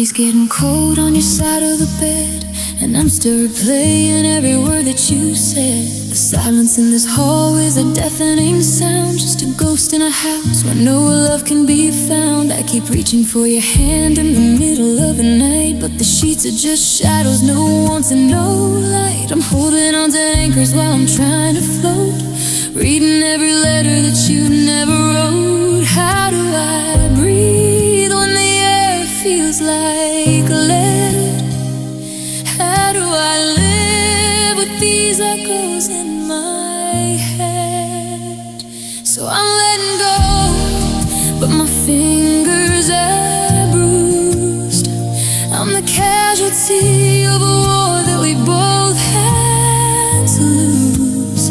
coffee's getting cold on your side of the bed, and I'm still replaying every word that you said. The silence in this hall is a deafening sound, just a ghost in a house where no love can be found. I keep reaching for your hand in the middle of the night, but the sheets are just shadows, no warmth and no light. I'm holding on to anchors while I'm trying to float, reading every letter that you never wrote. How do I breathe when the air feels like lead? How do I live with these echoes in my head? So I'm letting go, but my fingers are bruised. I'm the casualty of a war that we both had to lose.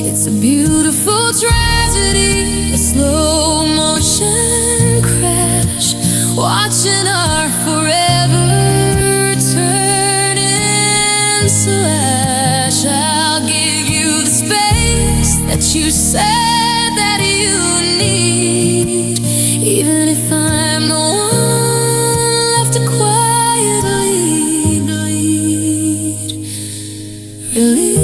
It's a beautiful tragedy, a slow motion crash, watching our forever turn into ash. I'll give you the space that you said that you need, even if I'm the one left to quietly bleed. Release.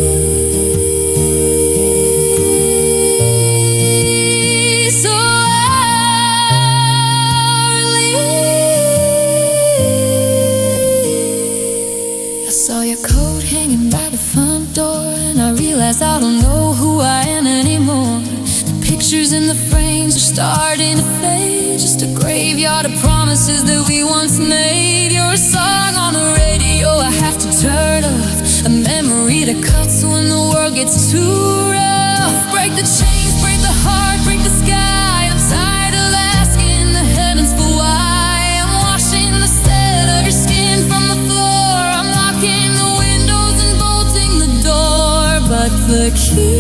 I don't know who I am anymore. The pictures in the frames are starting to fade, just a graveyard of promises that we once made. You're a song on the radio I have to turn off, a memory that cuts when the world gets too rough. Break the chains, break the heart, break the sky. I'm tired of asking the heavens for why. I'm washing the set of your skin from the floor. I'm locking the windows and bolting the door, but the key's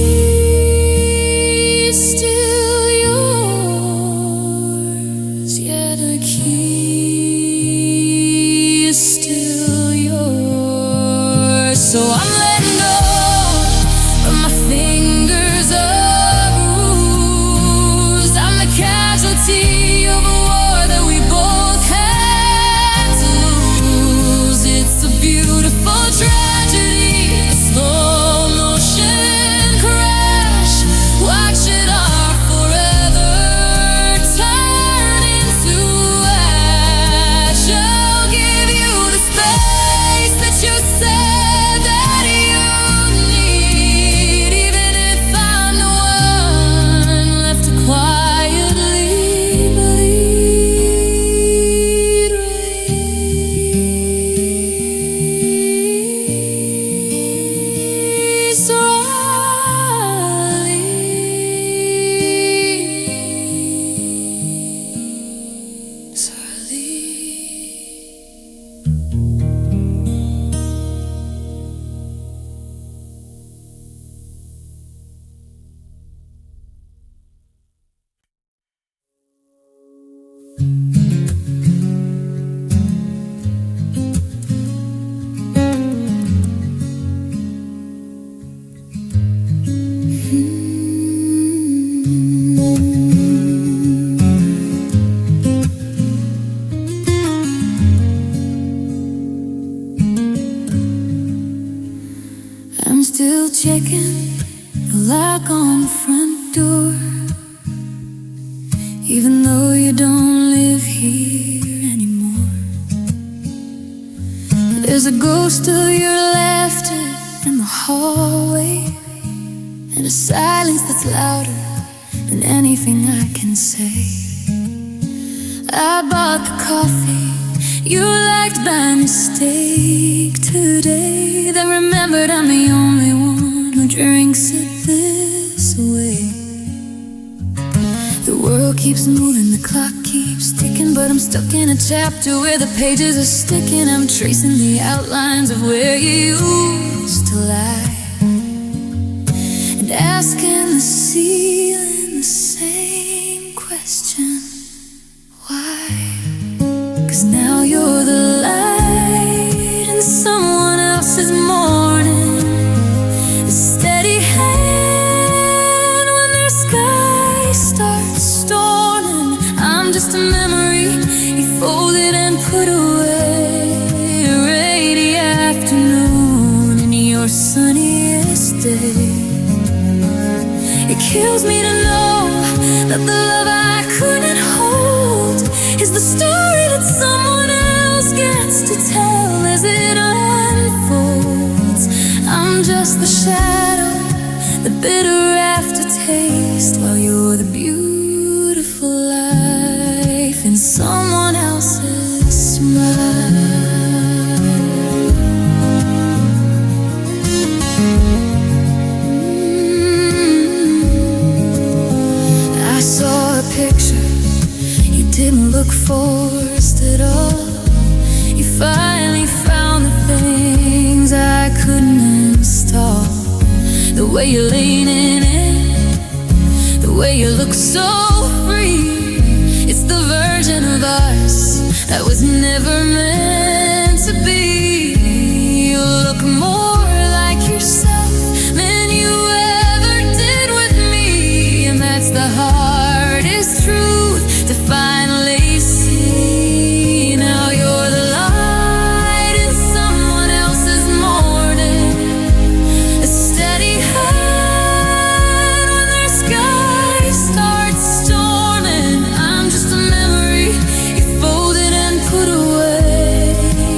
still yours. Yeah, the key is still yours. So I'm letting go, but my fingers are bruised. I'm the casualty of a war that we both had to lose. It's a beautiful tragedy, a slow motion crash, watching our forever turn into ash. I'll give you the space that you said that you need, even if I'm the one left to quietly bleed. Release, I'm still checking the lock on the front door, even though you don't live here anymore. There's a ghost of your laughter in the hallway, and a silence that's louder than anything I can say. I bought the coffee you liked by mistake today, then remembered I'm the only one who drinks it this way. The world keeps moving, the clock keeps ticking, but I'm stuck in a chapter where the pages are sticking. I'm tracing the outlines of where you used to lie, and asking the ceiling the same question: why? 'Cause now you're the light in someone else's morning, a steady hand when their sky starts storming. I'm just a memory you folded and put away. your sunniest day. It kills me to know that the love I couldn't hold is the story that someone else gets to tell as it unfolds. I'm just the shadow, the bitter aftertaste, while you're the beautiful life in someone else's smile. I saw a picture you didn't look forced at all. You finally found the things I couldn't install. The way you're leaning in, the way you look so free. It's the version of us that was never meant to be. You look more like yourself than you ever did with me, and that's the hardest truth to finally see. Now you're the light in someone else's morning, a steady hand when their sky starts storming. I'm just a memory you folded and put away.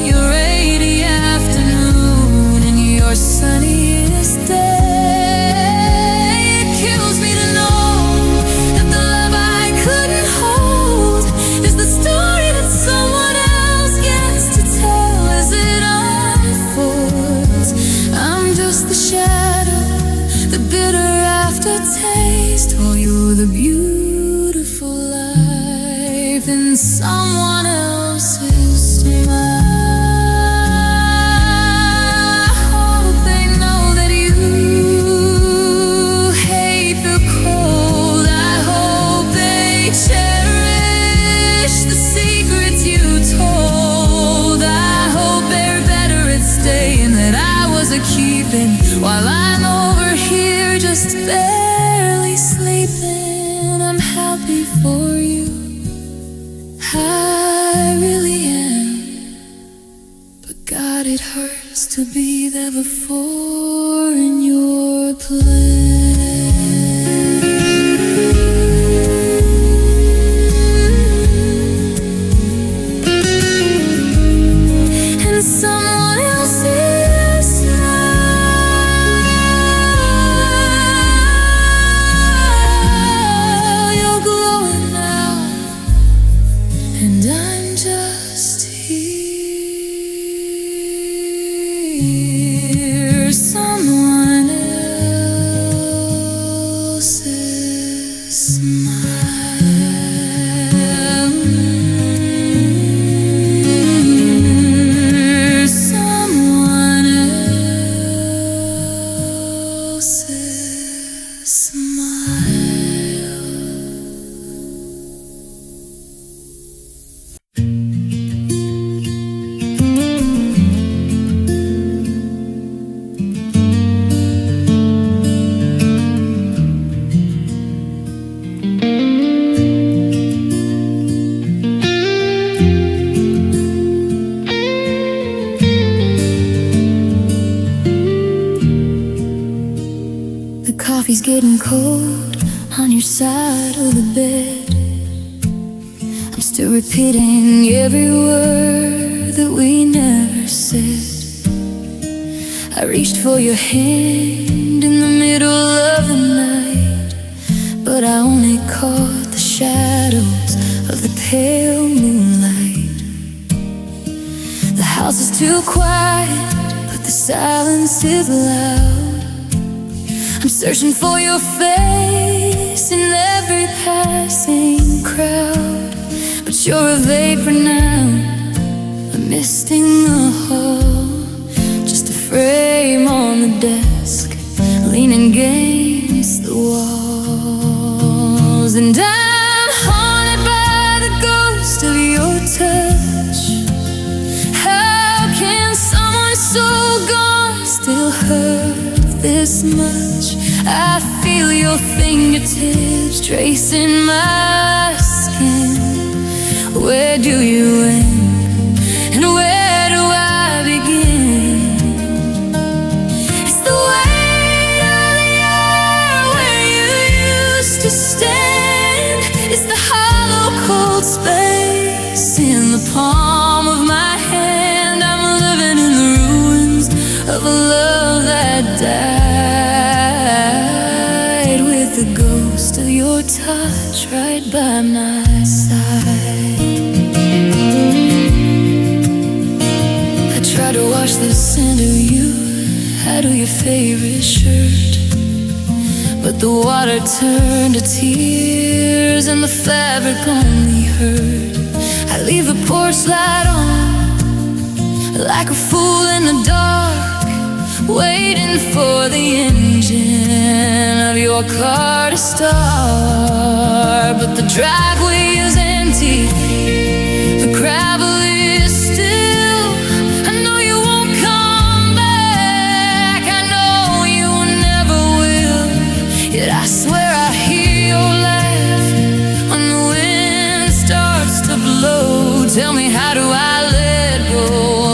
Your rainy afternoon and your sunniest day. It kills me to know that the love I couldn't hold is the story that someone else gets to tell as it unfolds. I'm just the shadow, the bitter aftertaste, while you're the beautiful life in someone else's smile. I hope they know that you hate the cold. I hope they cherish the secrets you told. I hope they're better at staying than I was at keeping, while I'm over here just barely sleeping. I'm happy for you, I really am, but God, it hurts to be there before in your plan. And someone else's smile. You're glowing now, and I'm just here. Someone else's smile. Someone else's smile. The coffee's getting cold on your side of the bed. I'm still repeating every word that we never said. I reached for your hand in the middle of the night, but I only caught the shadows of the pale moonlight. The house is too quiet, but the silence is loud. I'm searching for your face in every passing crowd, but you're a vapor now, a mist in the hall, just a frame on the desk, leaning against the walls. And I'm haunted by the ghost of your touch. How can someone so gone still hurt this much? I feel your fingertips tracing my skin. Where do you end and where do I begin? touch right by my side. I try to wash the scent of you out of your favorite shirt, but the water turned to tears and the fabric only hurt. I leave the porch light on like a fool in the dark, waiting for the engine of your car to start. But the driveway is empty, the gravel is still. I know you won't come back, I know you never will. Yet I swear I hear your laugh when the wind starts to blow. Tell me, how do I let go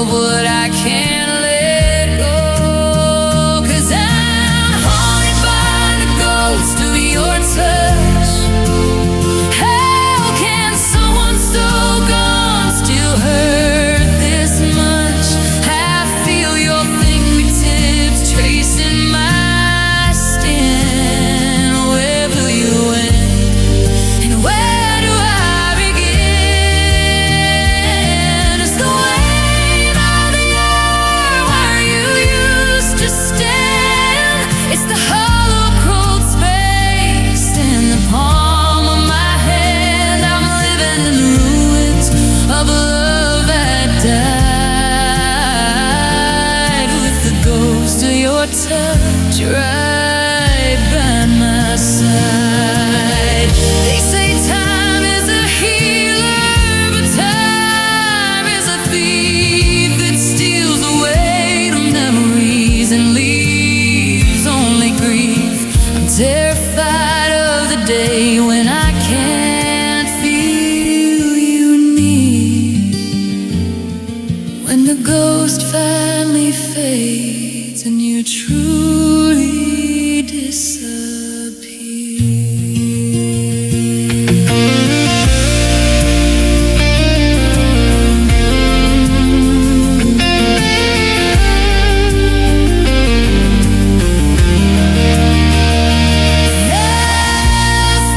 of what I can't let go? 'Cause I'm haunted by the ghost of your touch. How can someone so gone still hurt this much? I feel your fingertips tracing my skin. Where will you end, and where do I begin? It's the wave of the air where you used to stand. It's the hollow cold space in the palm of my hand. I'm living in the ruins of a love that died, with the ghost of your touch right by my side. They say time is a healer, but time is a thief that steals away the memories and leaves only grief. I'm terrified of the day when I can't feel you near, when the ghost finally fades and you truly disappear.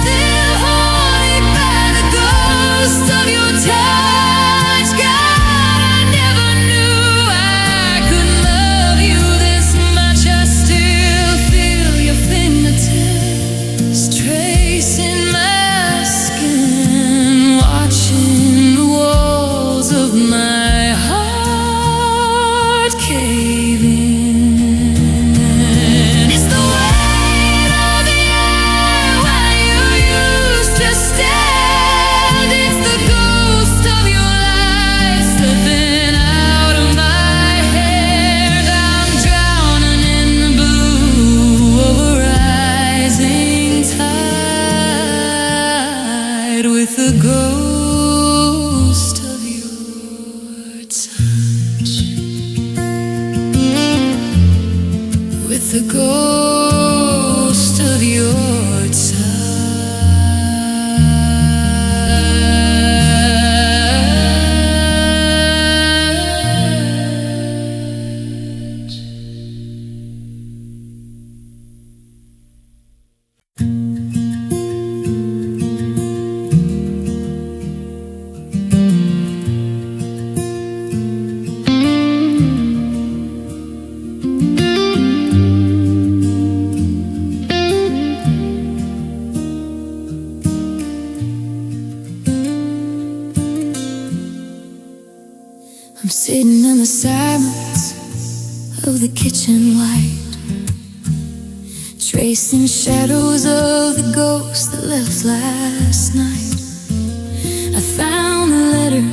Still haunted by the ghost of your touch. God, I never knew I could love you this much. I still feel your fingertips tracing my skin, watching the walls of my heart cave in. It's the weight of the air where you used to stand. It's the ghost of your life slipping out of my hair. I'm drowning in the blue of a rising tide, with the ghost of your touch, with the ghost of your touch. I'm sitting in the silence of the kitchen light, tracing shadows of the ghost that left last night. I found the letter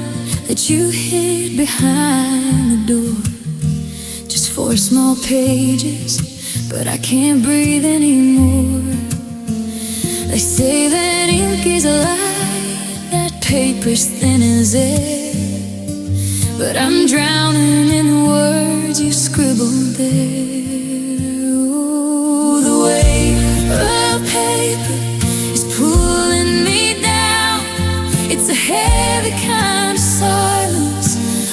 that you hid behind the door, just 4 small pages, but I can't breathe anymore. They say that ink is a lie, that paper's thin as air, but I'm drowning in the words you scribbled there. Oh, the weight of paper is pulling me down. It's a heavy kind of silence,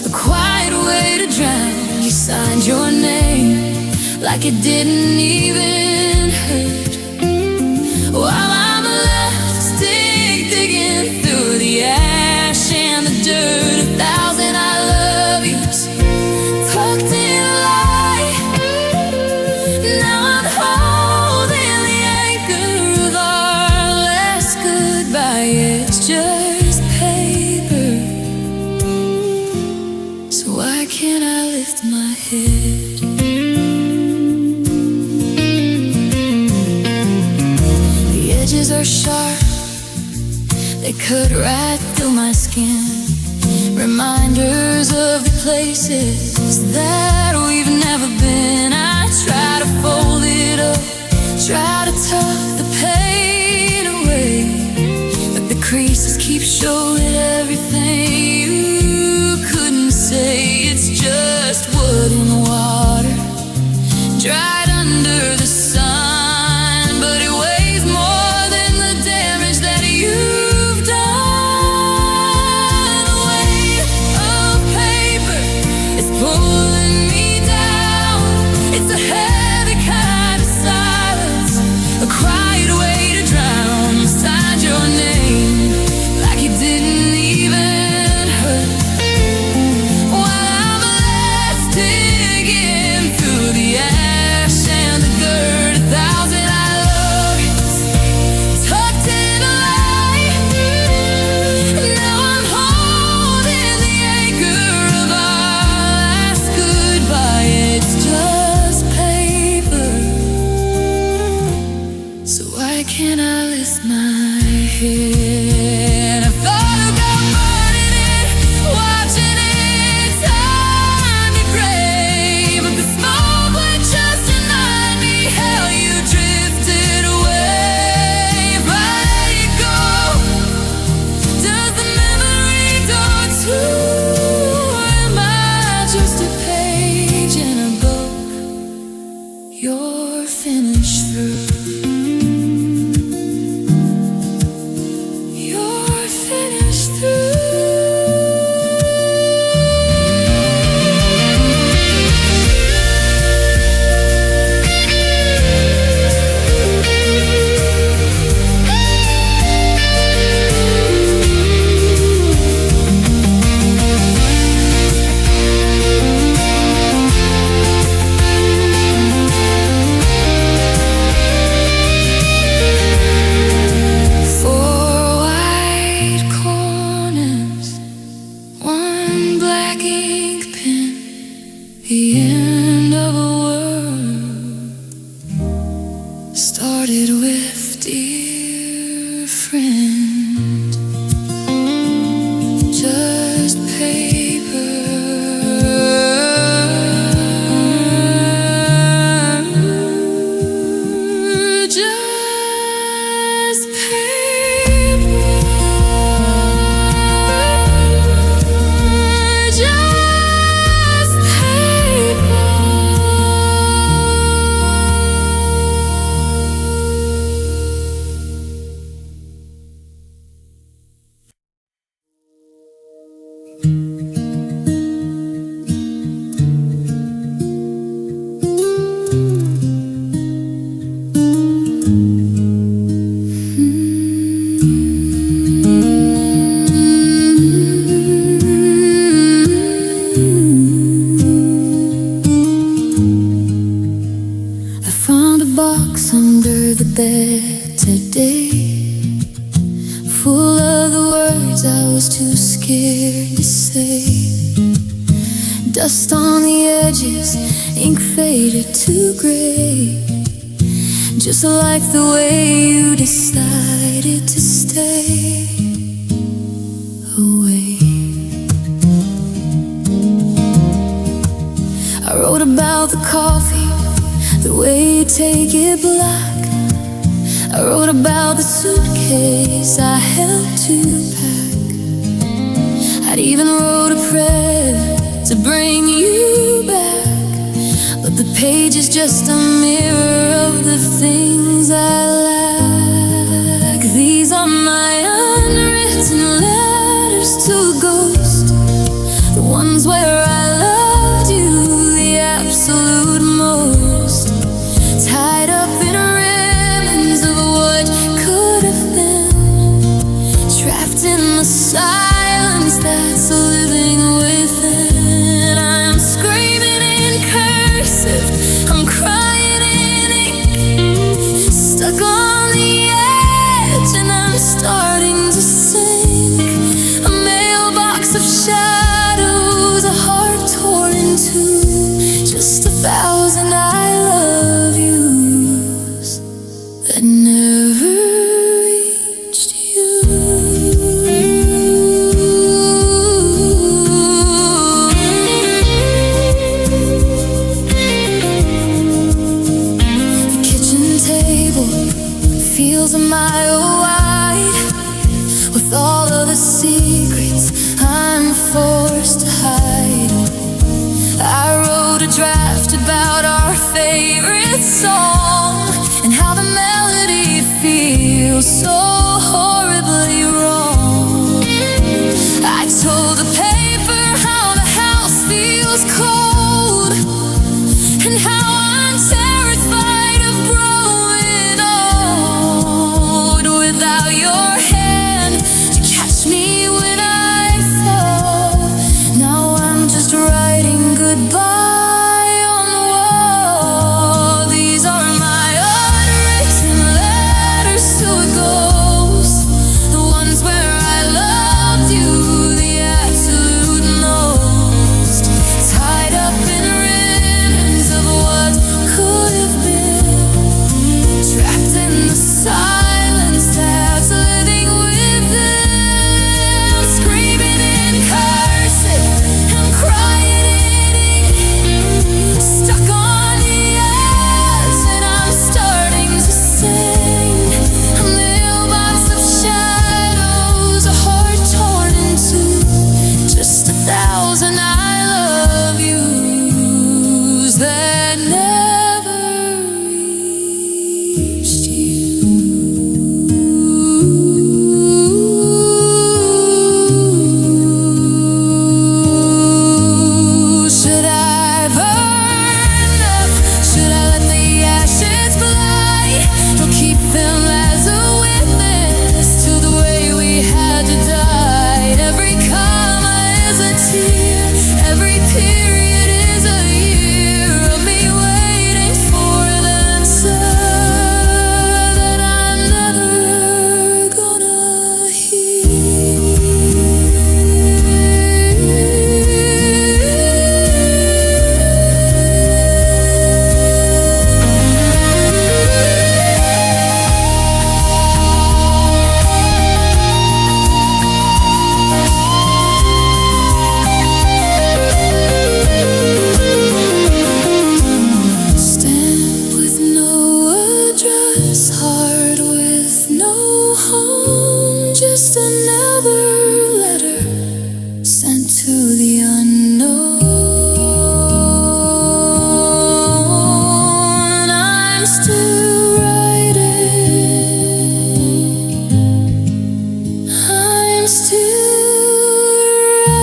a quiet way to drown. You signed your name like it didn't even hurt, while I'm left lift my head. The edges are sharp, they cut right through my skin. Reminders of the places that we've never been. I try to fold it up, try to tuck the pain away, but the creases keep showing everything you couldn't say. It's just wood and water, dried under the sun, but it weighs more than the damage that you've done. The weight of paper is pulling me down. It's a heavy kind of silence, a quiet way to drown. Sign your name like you didn't even hurt, while I'm left digging through the ash and the dirt. 1,000 I love yous tucked in a lie. Now I'm holding the anchor of our last goodbye. It's just paper, so why can't I lift my head? I thought about burning it, watching it turn to gray, but the smoke would just remind me how you drifted away. If I let you go, does the memory dawn too? Or am I just a page in a book you're finished through? You're finished through. Four white corners, one black ink pen, the end of a world started with dear friend. Just paper, just paper, just paper. I found a box under the bed today, full of the words I was too scared to say. Dust on the edges, ink faded to gray, just like the way you decided to stay away. I wrote about the coffee, the way you take it black. I wrote about the suitcase I helped to pack. I'd even wrote a prayer to bring you back, but the page is just a mirror of the things I lack. These are my unwritten letters to a ghost, the ones where I loved you the absolute most, tied up in ribbons of what could have been, trapped in the silence that's living within. I'm screaming in cursive, I'm crying in ink, stuck on mile wide, with all of the secrets I'm forced to hide. I wrote a draft about our favorite song and how the melody feels so horribly wrong. I told the paper how the house feels cold and how I'm terrified of growing old without your hand to catch me when I fall. Now I'm just writing goodbye on the wall. These are my unwritten letters to a ghost, the ones where I loved you the absolute most, tied up in ribbons of what could have been, trapped in the silence that's living within, screaming in cursive and crying in ink, stuck on the edge and I'm starting to sing. A mailbox of shadows, a heart torn in two, just 1,000 I love yous that never reached you. Should I burn them? Should I let the ashes fly? Or keep them as a witness to the way we had to die? Every comma is a tear, every period is a year of me waiting for the answer that I'm never gonna hear. Stand with no address, heart with no home, just another letter sent to the unknown. I'm still writing. I'm still writing.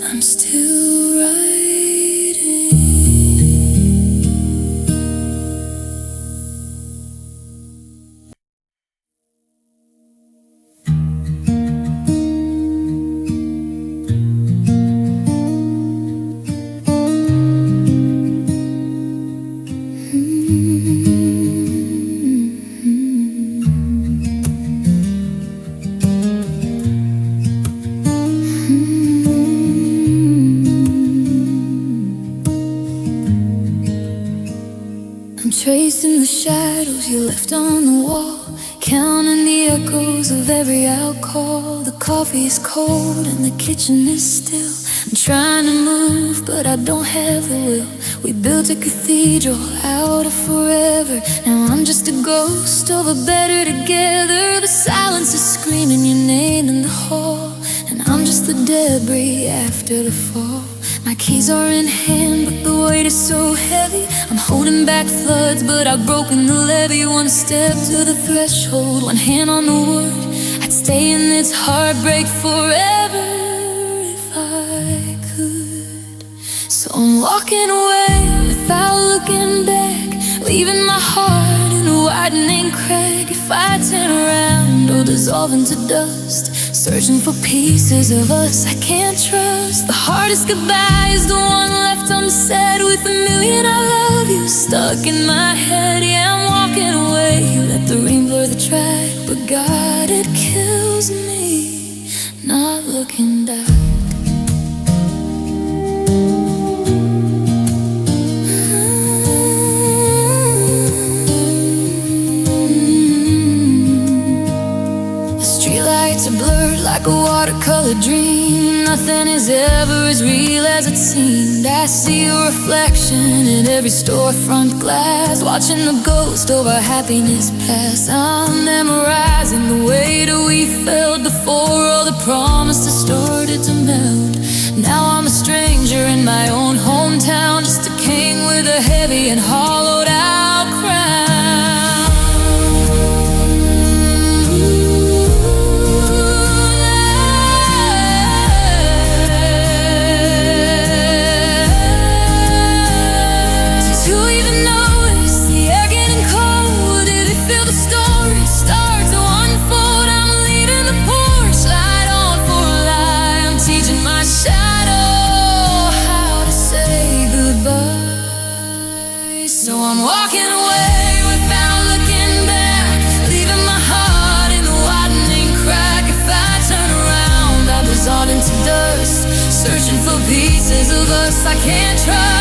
I'm still writing. I'm tracing the shadows you left on the wall, counting the echoes of every outcall. The coffee is cold and the kitchen is still. I'm trying to move, but I don't have the will. We built a cathedral out of forever. Now I'm just a ghost of a better together. The silence is screaming your name in the hall, and I'm just the debris after the fall. My keys are in hand, but the weight is so heavy. I'm holding back floods, but I've broken the levee. One step to the threshold, one hand on the wood. I'd stay in this heartbreak forever if I could. So I'm walking away without looking back, leaving my heart in a widening crack. If I turn around, or dissolve into dust, searching for pieces of us I can't trust. The hardest goodbye is the one left unsaid, with a million I love you stuck in my head. Yeah, I'm walking away, let the rain blur the track, but God, it kills me not looking back. The a dream. Nothing is ever as real as it seemed. I see your reflection in every storefront glass, watching the ghost of our happiness pass. I'm memorizing the way that we felt before all the promises started to melt. Now I'm a stranger in my own hometown, just a king with a heavy and hollowed out crown. So I'm walking away without looking back, leaving my heart in the widening crack. If I turn around, I dissolve into dust, searching for pieces of us I can't trust.